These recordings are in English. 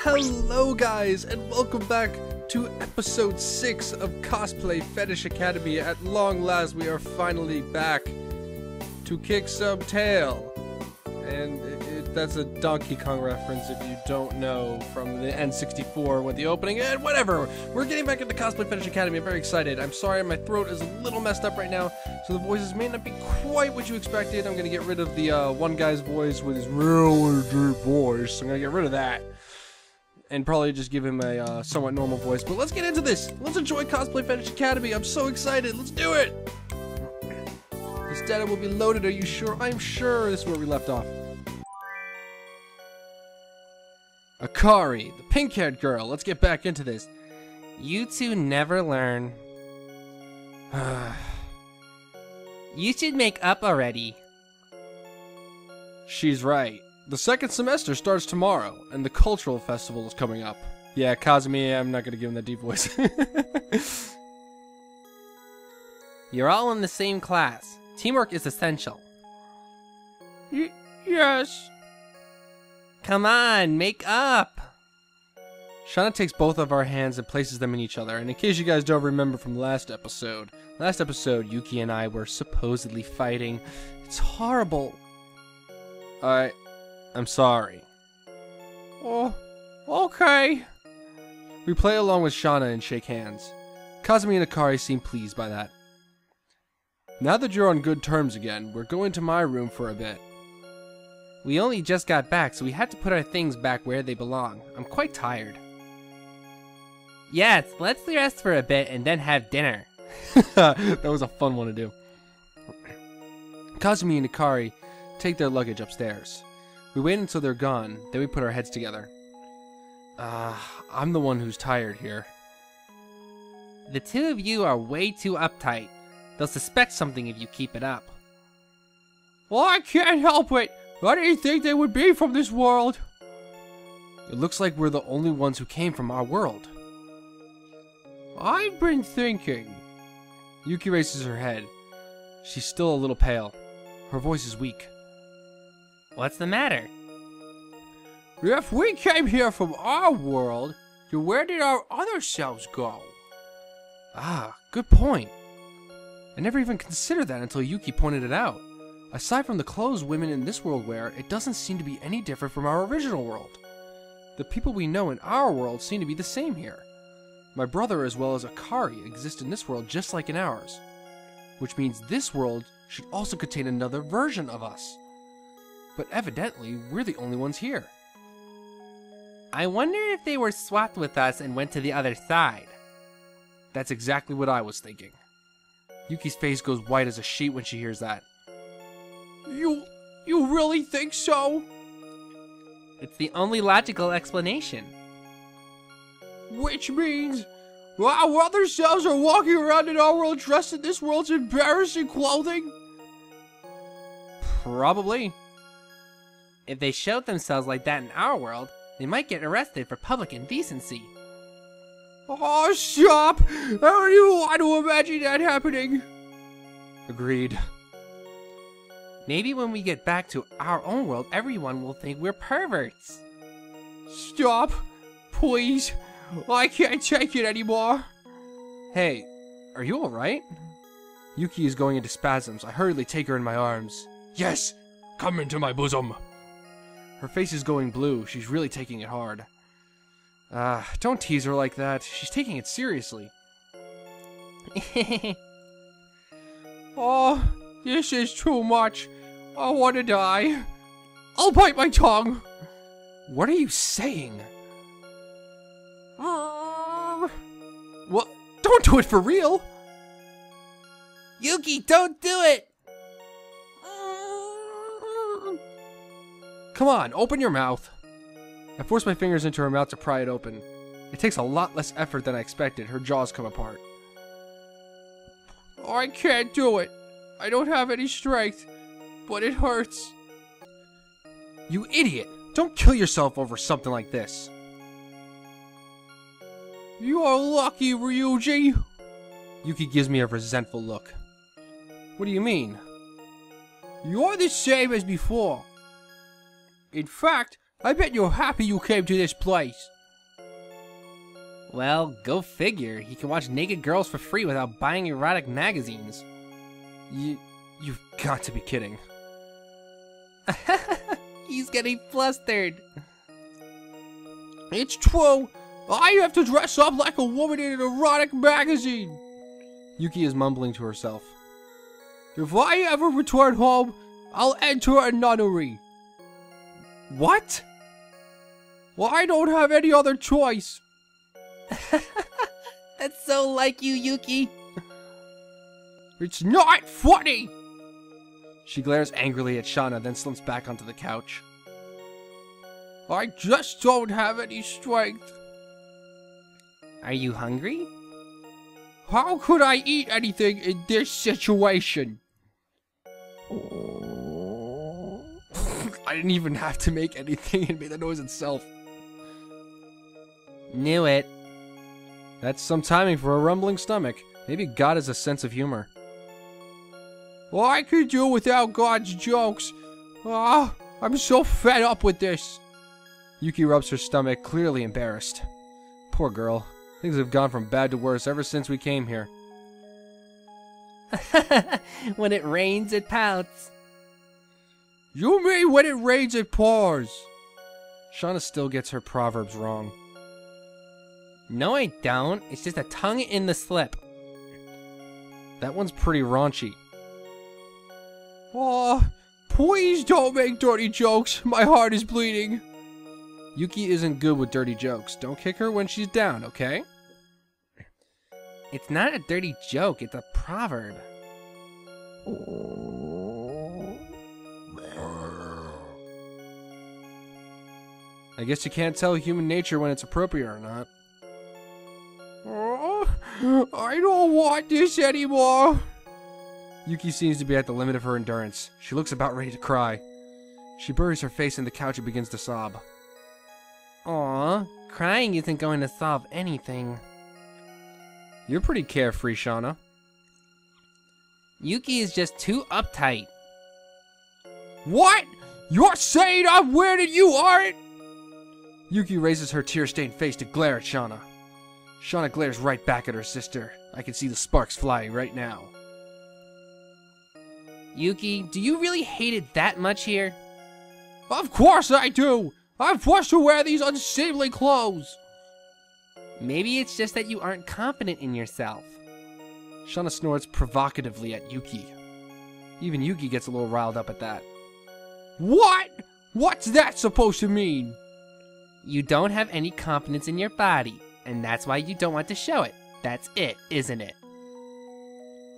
Hello guys, and welcome back to episode 6 of Cosplay Fetish Academy. At long last, we are finally back to kick some tail. And that's a Donkey Kong reference if you don't know, from the N64 with the opening, and whatever. We're getting back into Cosplay Fetish Academy. I'm very excited. I'm sorry, my throat is a little messed up right now, so the voices may not be quite what you expected. I'm going to get rid of the one guy's voice with his really deep voice. I'm going to get rid of that. And probably just give him a somewhat normal voice. But let's get into this. Let's enjoy Cosplay Fetish Academy. I'm so excited. Let's do it. This data will be loaded. Are you sure? I'm sure this is where we left off. Akari, the pink-haired girl. Let's get back into this. You two never learn. You should make up already. She's right. The second semester starts tomorrow, and the cultural festival is coming up. Yeah, Kazumi, I'm not gonna give him that deep voice. You're all in the same class. Teamwork is essential. Yes. Come on, make up! Shana takes both of our hands and places them in each other, and in case you guys don't remember from last episode, Yuki and I were supposedly fighting. It's horrible. I'm sorry. Oh, okay. We play along with Shana and shake hands. Kazumi and Akari seem pleased by that. Now that you're on good terms again, we're going to my room for a bit. We only just got back, so we had to put our things back where they belong. I'm quite tired. Yes, let's rest for a bit and then have dinner. That was a fun one to do. Kazumi and Akari take their luggage upstairs. We wait until they're gone, then we put our heads together. I'm the one who's tired here. The two of you are way too uptight. They'll suspect something if you keep it up. Well, I can't help it. Why do you think they would be from this world? It looks like we're the only ones who came from our world. I've been thinking. Yuki raises her head. She's still a little pale. Her voice is weak. What's the matter? If we came here from our world, then where did our other selves go? Ah, good point. I never even considered that until Yuki pointed it out. Aside from the clothes women in this world wear, it doesn't seem to be any different from our original world. The people we know in our world seem to be the same here. My brother as well as Akari exist in this world just like in ours. Which means this world should also contain another version of us. But evidently, we're the only ones here. I wonder if they were swapped with us and went to the other side. That's exactly what I was thinking. Yuki's face goes white as a sheet when she hears that. You really think so? It's the only logical explanation. Which means our other selves are walking around in our world dressed in this world's embarrassing clothing? Probably. If they showed themselves like that in our world, they might get arrested for public indecency. Oh, stop! I don't even want to imagine that happening. Agreed. Maybe when we get back to our own world, everyone will think we're perverts. Stop! Please! I can't take it anymore! Hey, are you alright? Yuki is going into spasms. I hurriedly take her in my arms. Yes! Come into my bosom! Her face is going blue. She's really taking it hard. Don't tease her like that. She's taking it seriously. Oh, this is too much. I want to die. I'll bite my tongue. What are you saying? What? Don't do it for real. Yuki, don't do it! Come on, open your mouth. I force my fingers into her mouth to pry it open. It takes a lot less effort than I expected. Her jaws come apart. I can't do it. I don't have any strength, but it hurts. You idiot! Don't kill yourself over something like this. You're lucky, Ryouji. Yuki gives me a resentful look. What do you mean? You're the same as before. In fact, I bet you're happy you came to this place. Well, go figure. He can watch naked girls for free without buying erotic magazines. You've got to be kidding. He's getting flustered. It's true. I have to dress up like a woman in an erotic magazine. Yuki is mumbling to herself. If I ever return home, I'll enter a nunnery. What? Well, I don't have any other choice. That's so like you, Yuki. It's not funny. She glares angrily at Shana, then slumps back onto the couch. I just don't have any strength. Are you hungry? How could I eat anything in this situation? I didn't even have to make anything. It made the noise itself. Knew it. That's some timing for a rumbling stomach. Maybe God has a sense of humor. Well, I could do without God's jokes. I'm so fed up with this. Yuki rubs her stomach, clearly embarrassed. Poor girl. Things have gone from bad to worse ever since we came here. When it rains, it pouts. You mean when it rains, it pours? Shana still gets her proverbs wrong. No, I don't. It's just a tongue in the slip. That one's pretty raunchy. Please don't make dirty jokes. My heart is bleeding. Yuki isn't good with dirty jokes. Don't kick her when she's down, okay? It's not a dirty joke, it's a proverb. I guess you can't tell human nature when it's appropriate or not. I don't want this anymore. Yuki seems to be at the limit of her endurance. She looks about ready to cry. She buries her face in the couch and begins to sob. Aw, crying isn't going to solve anything. You're pretty carefree, Shana. Yuki is just too uptight. What? You're saying I'm weird and you aren't? Yuki raises her tear-stained face to glare at Shana. Shana glares right back at her sister. I can see the sparks flying right now. Yuki, do you really hate it that much here? Of course I do! I'm forced to wear these unseemly clothes! Maybe it's just that you aren't confident in yourself. Shana snorts provocatively at Yuki. Even Yuki gets a little riled up at that. What? What's that supposed to mean? You don't have any confidence in your body, and that's why you don't want to show it. That's it, isn't it?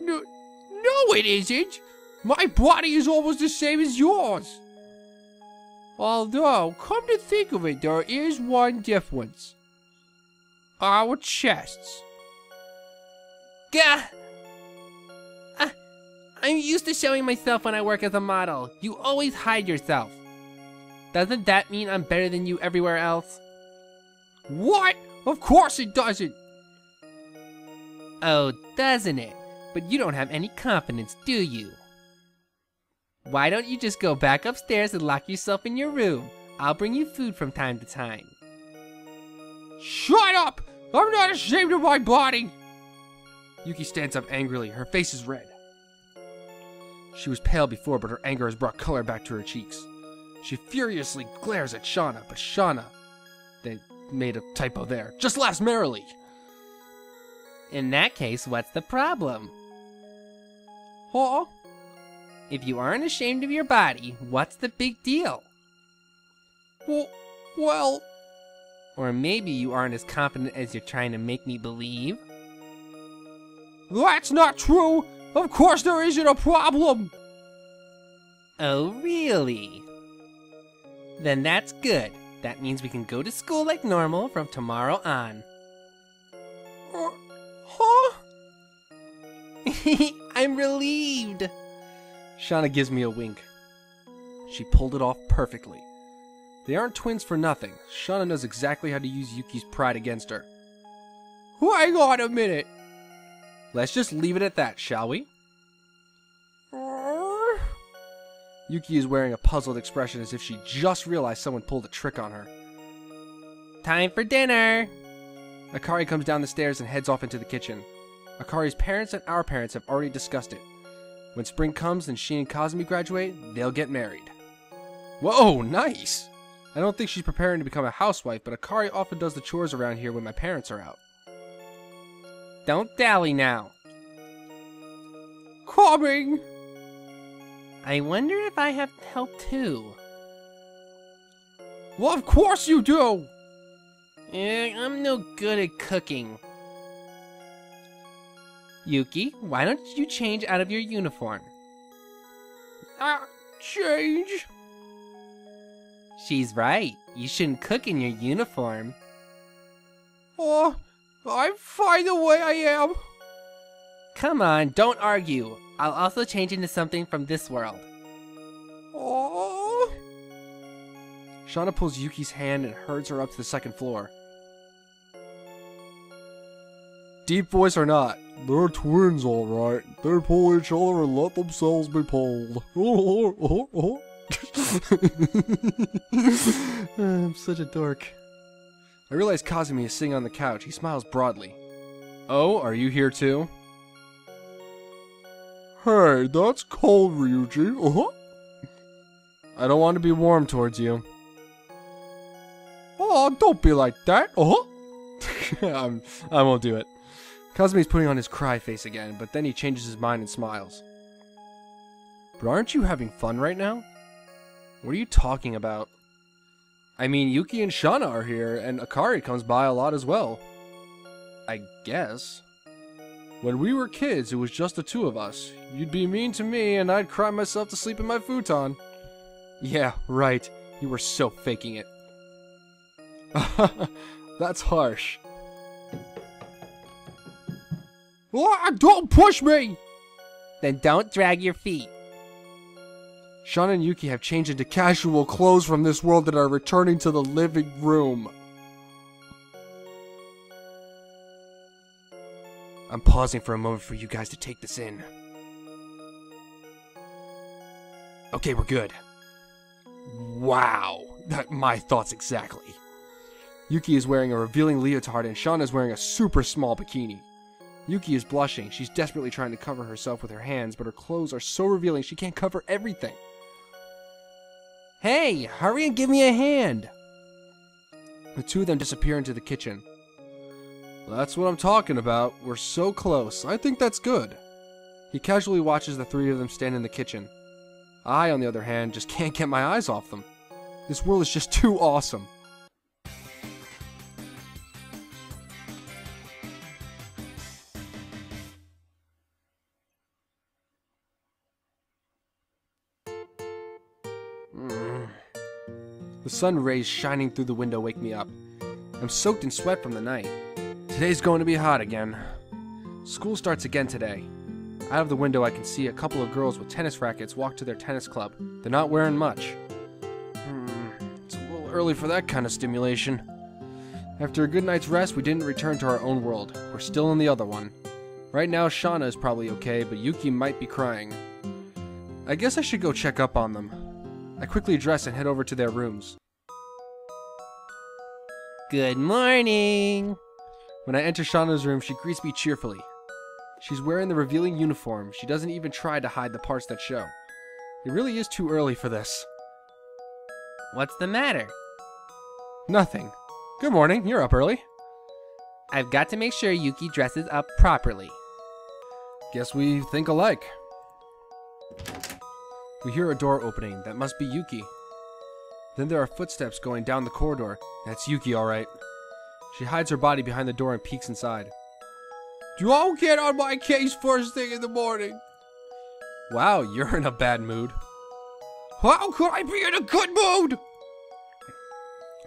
No, it isn't! My body is almost the same as yours! Although, come to think of it, there is one difference. Our chests. Gah! I'm used to showing myself when I work as a model. You always hide yourself. Doesn't that mean I'm better than you everywhere else? What? Of course it doesn't! Oh, doesn't it? But you don't have any confidence, do you? Why don't you just go back upstairs and lock yourself in your room? I'll bring you food from time to time. Shut up! I'm not ashamed of my body! Yuki stands up angrily. Her face is red. She was pale before, but her anger has brought color back to her cheeks. She furiously glares at Shana, but Shana, they made a typo there, just laughs merrily. In that case, what's the problem? Huh? If you aren't ashamed of your body, what's the big deal? Well... Or maybe you aren't as confident as you're trying to make me believe? That's not true! Of course there isn't a problem! Oh, really? Then that's good. That means we can go to school like normal from tomorrow on. Huh? I'm relieved! Shana gives me a wink. She pulled it off perfectly. They aren't twins for nothing. Shana knows exactly how to use Yuki's pride against her. Hang on a minute. Let's just leave it at that, shall we? Yuki is wearing a puzzled expression as if she just realized someone pulled a trick on her. Time for dinner! Akari comes down the stairs and heads off into the kitchen. Akari's parents and our parents have already discussed it. When spring comes and she and Kazumi graduate, they'll get married. Whoa, nice! I don't think she's preparing to become a housewife, but Akari often does the chores around here when my parents are out. Don't dally now. Coming! I wonder if I have help too. Well, of course you do! I'm no good at cooking. Yuki, why don't you change out of your uniform? Change? She's right. You shouldn't cook in your uniform. Oh, I'm fine the way I am. Come on, don't argue. I'll also change into something from this world. Oh. Shana pulls Yuki's hand and herds her up to the second floor. Deep voice or not, they're twins, alright. They pull each other and let themselves be pulled. I'm such a dork. I realize Kazumi is sitting on the couch. He smiles broadly. Oh, are you here too? Hey, that's cold, Ryuji. I don't want to be warm towards you. Oh, don't be like that. I won't do it. Kazumi's putting on his cry face again, but then he changes his mind and smiles. But aren't you having fun right now? What are you talking about? I mean, Yuki and Shana are here, and Akari comes by a lot as well. I guess. When we were kids, it was just the two of us. You'd be mean to me, and I'd cry myself to sleep in my futon. Yeah, right. You were so faking it. That's harsh. Oh, don't push me! Then don't drag your feet. Shana and Yuki have changed into casual clothes from this world and are returning to the living room. I'm pausing for a moment for you guys to take this in. Okay, we're good. Wow, my thoughts exactly. Yuki is wearing a revealing leotard and Shana is wearing a super small bikini. Yuki is blushing. She's desperately trying to cover herself with her hands, but her clothes are so revealing she can't cover everything. Hey, hurry and give me a hand! The two of them disappear into the kitchen. That's what I'm talking about. We're so close. I think that's good. He casually watches the three of them stand in the kitchen. I, on the other hand, just can't get my eyes off them. This world is just too awesome. The sun rays shining through the window wake me up. I'm soaked in sweat from the night. Today's going to be hot again. School starts again today. Out of the window I can see a couple of girls with tennis rackets walk to their tennis club. They're not wearing much. It's a little early for that kind of stimulation. After a good night's rest, we didn't return to our own world. We're still in the other one. Right now, Shana is probably okay, but Yuki might be crying. I guess I should go check up on them. I quickly dress and head over to their rooms. Good morning! When I enter Shana's room, she greets me cheerfully. She's wearing the revealing uniform. She doesn't even try to hide the parts that show. It really is too early for this. What's the matter? Nothing. Good morning, you're up early. I've got to make sure Yuki dresses up properly. Guess we think alike. We hear a door opening. That must be Yuki. Then there are footsteps going down the corridor. That's Yuki, alright. She hides her body behind the door and peeks inside. Don't get on my case first thing in the morning. Wow, you're in a bad mood. How could I be in a good mood?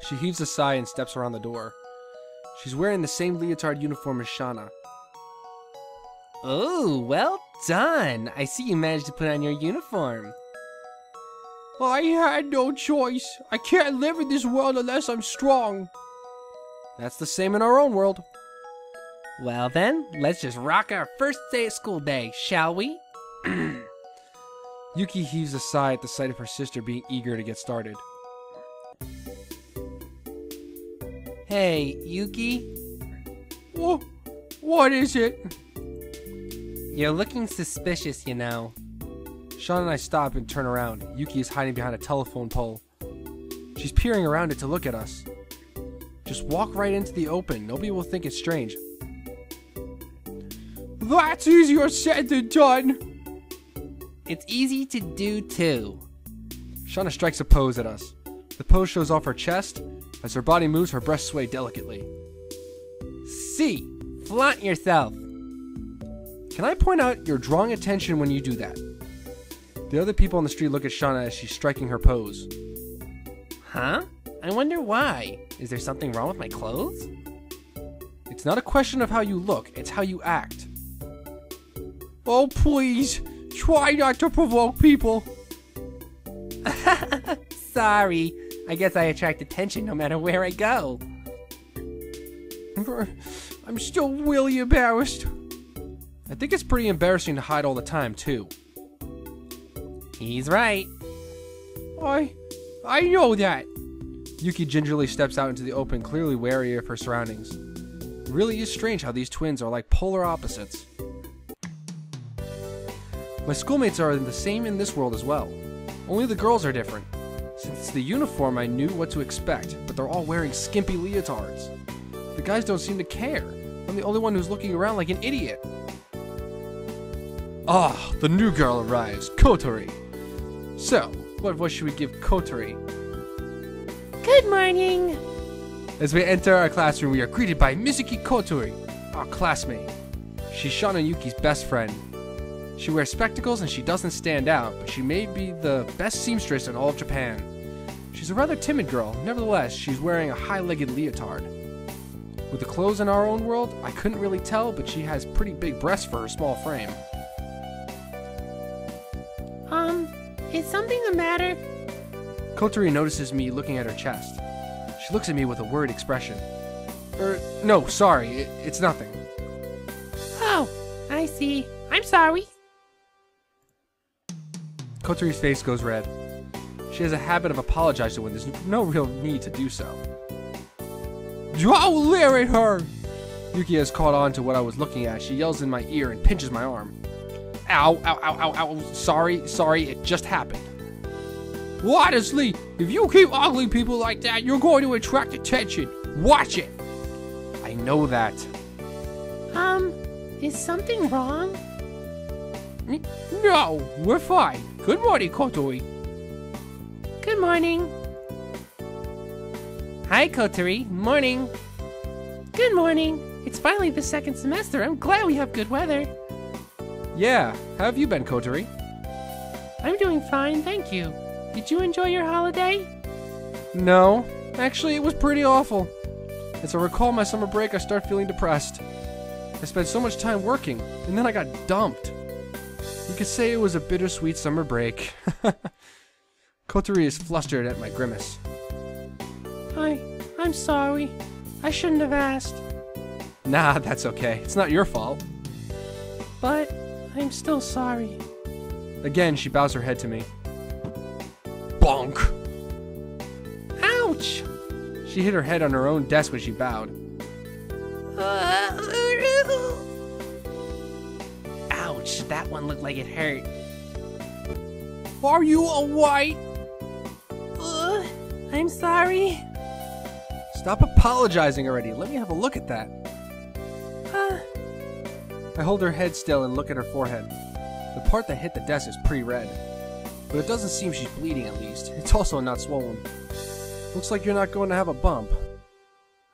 She heaves a sigh and steps around the door. She's wearing the same leotard uniform as Shana. Oh, well done. I see you managed to put on your uniform. I had no choice. I can't live in this world unless I'm strong. That's the same in our own world. Well then, let's just rock our first day at school day, shall we? Yuki heaves a sigh at the sight of her sister being eager to get started. Hey, Yuki? What is it? You're looking suspicious, you know. Shana and I stop and turn around. Yuki is hiding behind a telephone pole. She's peering around it to look at us. Just walk right into the open. Nobody will think it's strange. That's easier said than done. It's easy to do too. Shana strikes a pose at us. The pose shows off her chest. As her body moves, her breasts sway delicately. See, flaunt yourself. Can I point out you're drawing attention when you do that? The other people on the street look at Shana as she's striking her pose. Huh? I wonder why. Is there something wrong with my clothes? It's not a question of how you look, it's how you act. Oh, please, try not to provoke people. Sorry. I guess I attract attention no matter where I go. I'm still really embarrassed. I think it's pretty embarrassing to hide all the time, too. He's right. I know that. Yuki gingerly steps out into the open, clearly wary of her surroundings. It really is strange how these twins are like polar opposites. My schoolmates are the same in this world as well. Only the girls are different. Since it's the uniform, I knew what to expect, but they're all wearing skimpy leotards. The guys don't seem to care. I'm the only one who's looking around like an idiot. Ah, the new girl arrives, Kotori. So, what voice should we give Kotori? Good morning. As we enter our classroom, we are greeted by Mizuki Kotori, our classmate. She's Shana and Yuki's best friend. She wears spectacles and she doesn't stand out, but she may be the best seamstress in all of Japan. She's a rather timid girl, nevertheless, she's wearing a high-legged leotard. With the clothes in our own world, I couldn't really tell, but she has pretty big breasts for her small frame. Is something the matter? Kotori notices me looking at her chest. She looks at me with a worried expression. No, sorry, it's nothing. Oh, I see. I'm sorry. Kotori's face goes red. She has a habit of apologizing when there's no real need to do so. Don't leer at her! Yuki has caught on to what I was looking at. She yells in my ear and pinches my arm. Ow, ow, ow, ow, ow. Sorry, it just happened. Honestly, if you keep ogling people like that, you're going to attract attention. Watch it! I know that. Is something wrong? No, we're fine. Good morning, Kotori. Good morning. Hi, Kotori. Morning. Good morning. It's finally the second semester. I'm glad we have good weather. Yeah, how have you been, Kotori? I'm doing fine, thank you. Did you enjoy your holiday? No, actually it was pretty awful. As I recall my summer break, I started feeling depressed. I spent so much time working, and then I got dumped. You could say it was a bittersweet summer break. Kotori is flustered at my grimace. I'm sorry. I shouldn't have asked. Nah, that's okay. It's not your fault. But I'm still sorry. Again, she bows her head to me. Bonk! Ouch! She hit her head on her own desk when she bowed. Ouch, that one looked like it hurt. Are you alright? I'm sorry. Stop apologizing already. Let me have a look at that. I hold her head still and look at her forehead. The part that hit the desk is pretty red. But it doesn't seem she's bleeding at least. It's also not swollen. Looks like you're not going to have a bump.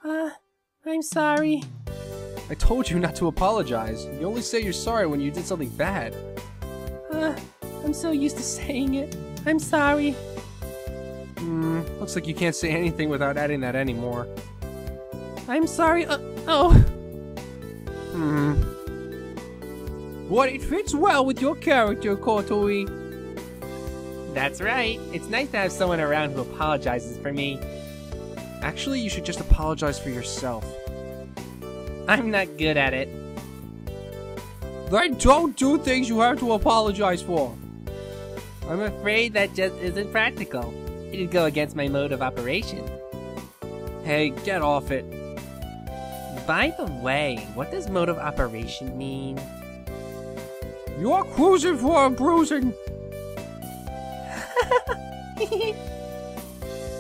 I'm sorry. I told you not to apologize. You only say you're sorry when you did something bad. I'm so used to saying it. I'm sorry. Looks like you can't say anything without adding that anymore. I'm sorry. Oh. What, it fits well with your character, Kotori. That's right. It's nice to have someone around who apologizes for me. Actually, you should just apologize for yourself. I'm not good at it. Then don't do things you have to apologize for. I'm afraid that just isn't practical. It'd go against my mode of operation. Hey, get off it. By the way, what does mode of operation mean? You're cruising for a bruising.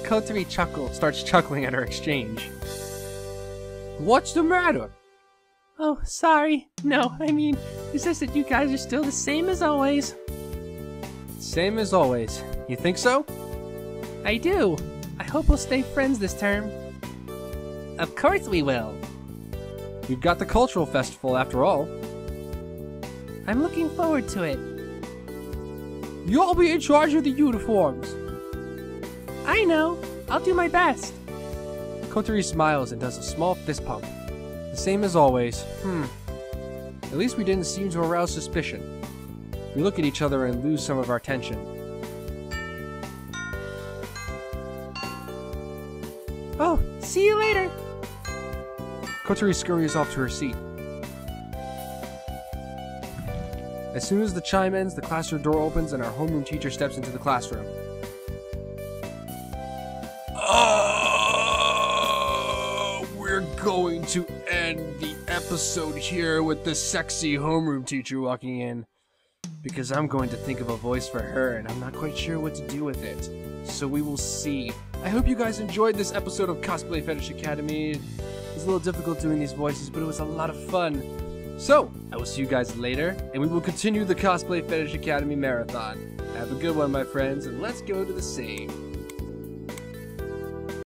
Kotori starts chuckling at our exchange. What's the matter? Oh, sorry. No, I mean, it's just that you guys are still the same as always. Same as always. You think so? I do. I hope we'll stay friends this term. Of course we will. We've got the cultural festival after all. I'm looking forward to it. You'll be in charge of the uniforms. I know. I'll do my best. Kotori smiles and does a small fist pump. The same as always. At least we didn't seem to arouse suspicion. We look at each other and lose some of our tension. Oh, see you later. Kotori scurries off to her seat. As soon as the chime ends, the classroom door opens and our homeroom teacher steps into the classroom. We're going to end the episode here with the sexy homeroom teacher walking in. Because I'm going to think of a voice for her and I'm not quite sure what to do with it. So we will see. I hope you guys enjoyed this episode of Cosplay Fetish Academy. It was a little difficult doing these voices, but it was a lot of fun. So, I will see you guys later, and we will continue the Cosplay Fetish Academy marathon. Have a good one, my friends, and let's go to the save.